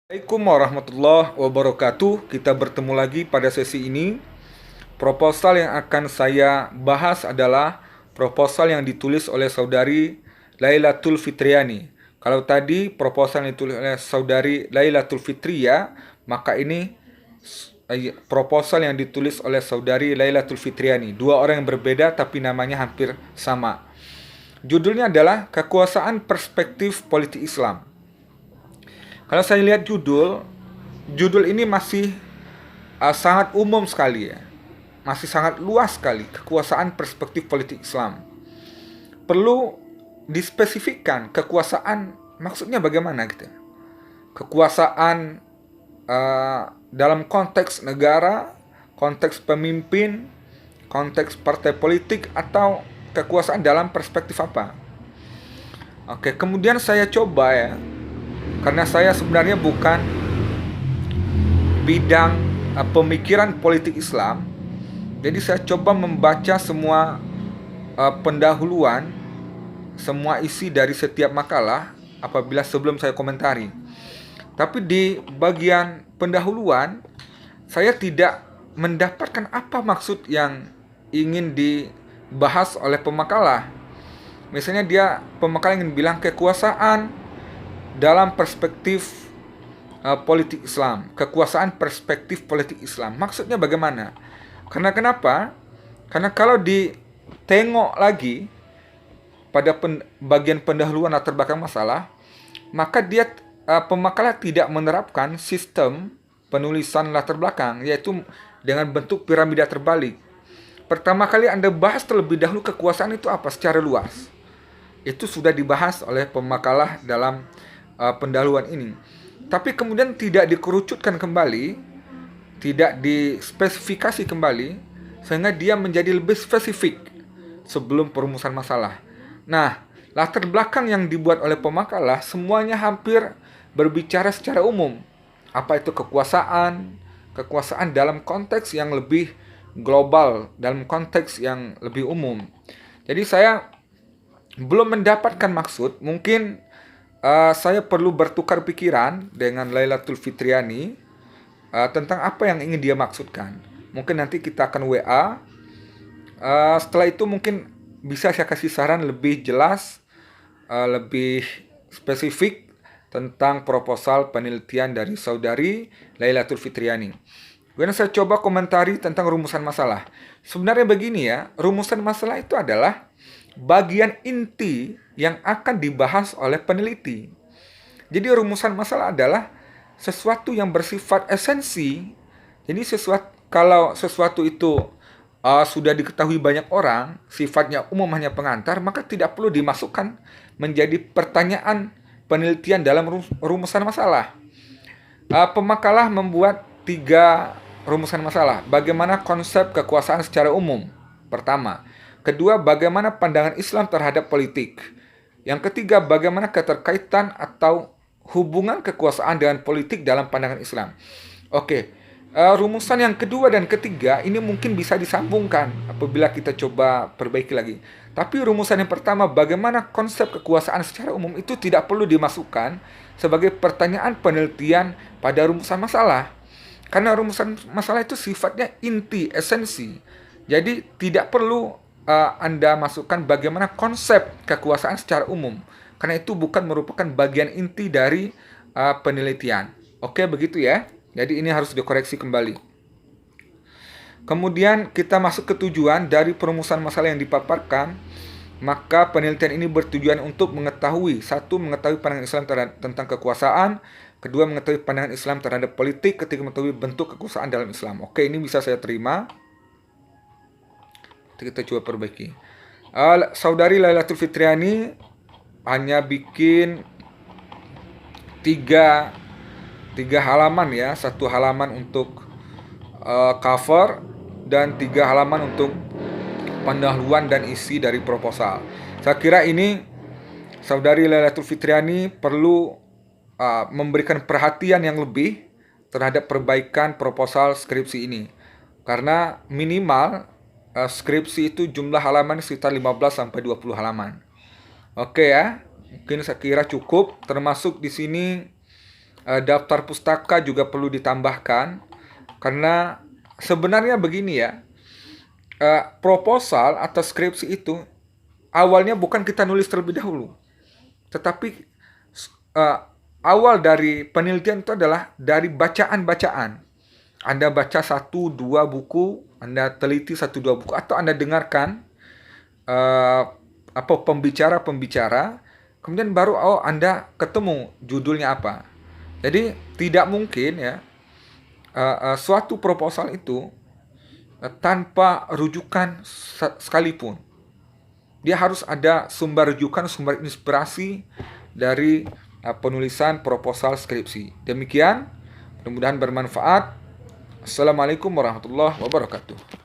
Assalamualaikum warahmatullahi wabarakatuh. Kita bertemu lagi pada sesi ini. Proposal yang akan saya bahas adalah proposal yang ditulis oleh saudari Lailatul Fitriani. Kalau tadi proposal yang ditulis oleh saudari Lailatul Fitria, maka ini proposal yang ditulis oleh saudari Lailatul Fitriani. Dua orang yang berbeda tapi namanya hampir sama. Judulnya adalah Kekuasaan Perspektif Politik Islam. Kalau saya lihat judul ini masih sangat umum sekali ya. Masih sangat luas sekali, kekuasaan perspektif politik Islam. Perlu dispesifikkan kekuasaan maksudnya bagaimana gitu. Kekuasaan dalam konteks negara, konteks pemimpin, konteks partai politik, atau kekuasaan dalam perspektif apa. Oke, kemudian saya coba ya, karena saya sebenarnya bukan bidang pemikiran politik Islam, jadi saya coba membaca semua pendahuluan, semua isi dari setiap makalah apabila sebelum saya komentari. Tapi di bagian pendahuluan, saya tidak mendapatkan apa maksud yang ingin dibahas oleh pemakalah. Misalnya pemakalah ingin bilang kekuasaan dalam perspektif politik Islam, kekuasaan perspektif politik Islam. Maksudnya bagaimana? Karena kenapa? Karena kalau ditengok lagi pada bagian pendahuluan latar belakang masalah, maka pemakalah tidak menerapkan sistem penulisan latar belakang, yaitu dengan bentuk piramida terbalik. Pertama kali Anda bahas terlebih dahulu kekuasaan itu apa secara luas. Itu sudah dibahas oleh pemakalah dalam pendahuluan ini. Tapi kemudian tidak dikerucutkan kembali, tidak dispesifikasi kembali, sehingga dia menjadi lebih spesifik sebelum perumusan masalah. Nah, latar belakang yang dibuat oleh pemakalah semuanya hampir berbicara secara umum. Apa itu kekuasaan? Kekuasaan dalam konteks yang lebih global, dalam konteks yang lebih umum. Jadi saya belum mendapatkan maksud, mungkin saya perlu bertukar pikiran dengan Lailatul Fitriani tentang apa yang ingin dia maksudkan. Mungkin nanti kita akan WA. Setelah itu mungkin bisa saya kasih saran lebih jelas, lebih spesifik tentang proposal penelitian dari saudari Lailatul Fitriani. Kemudian saya coba komentari tentang rumusan masalah. Sebenarnya begini ya, rumusan masalah itu adalah bagian inti yang akan dibahas oleh peneliti. Jadi rumusan masalah adalah sesuatu yang bersifat esensi. Jadi kalau sesuatu itu sudah diketahui banyak orang, sifatnya umum hanya pengantar, maka tidak perlu dimasukkan menjadi pertanyaan penelitian dalam rumusan masalah. Pemakalah membuat 3 rumusan masalah. Bagaimana konsep kekuasaan secara umum? Pertama. Kedua, bagaimana pandangan Islam terhadap politik. Yang ketiga, bagaimana keterkaitan atau hubungan kekuasaan dengan politik dalam pandangan Islam. Oke, rumusan yang kedua dan ketiga ini mungkin bisa disambungkan apabila kita coba perbaiki lagi. Tapi rumusan yang pertama, bagaimana konsep kekuasaan secara umum, itu tidak perlu dimasukkan sebagai pertanyaan penelitian pada rumusan masalah. Karena rumusan masalah itu sifatnya inti, esensi. Jadi tidak perlu Anda masukkan bagaimana konsep kekuasaan secara umum, karena itu bukan merupakan bagian inti dari penelitian. Oke, begitu ya. Jadi ini harus dikoreksi kembali. Kemudian kita masuk ke tujuan dari perumusan masalah yang dipaparkan. Maka penelitian ini bertujuan untuk mengetahui, satu, mengetahui pandangan Islam tentang kekuasaan. Kedua, mengetahui pandangan Islam terhadap politik. Ketiga, mengetahui bentuk kekuasaan dalam Islam. Oke, ini bisa saya terima. Kita coba perbaiki. Saudari Lailatul Fitriani hanya bikin 3 halaman ya, 1 halaman untuk cover dan 3 halaman untuk pendahuluan dan isi dari proposal. Saya kira ini saudari Lailatul Fitriani perlu memberikan perhatian yang lebih terhadap perbaikan proposal skripsi ini. Karena minimal skripsi itu jumlah halaman sekitar 15 sampai 20 halaman. Oke ya, mungkin saya kira cukup, termasuk di sini daftar pustaka juga perlu ditambahkan, karena sebenarnya begini ya, proposal atau skripsi itu awalnya bukan kita nulis terlebih dahulu, tetapi awal dari penelitian itu adalah dari bacaan-bacaan. Anda baca 1-2 buku, Anda teliti 1-2 buku, atau Anda dengarkan pembicara-pembicara, kemudian baru Anda ketemu judulnya apa. Jadi tidak mungkin ya suatu proposal itu tanpa rujukan sekalipun. Dia harus ada sumber rujukan, sumber inspirasi dari penulisan proposal skripsi. Demikian, mudah-mudahan bermanfaat. Assalamualaikum warahmatullahi wabarakatuh.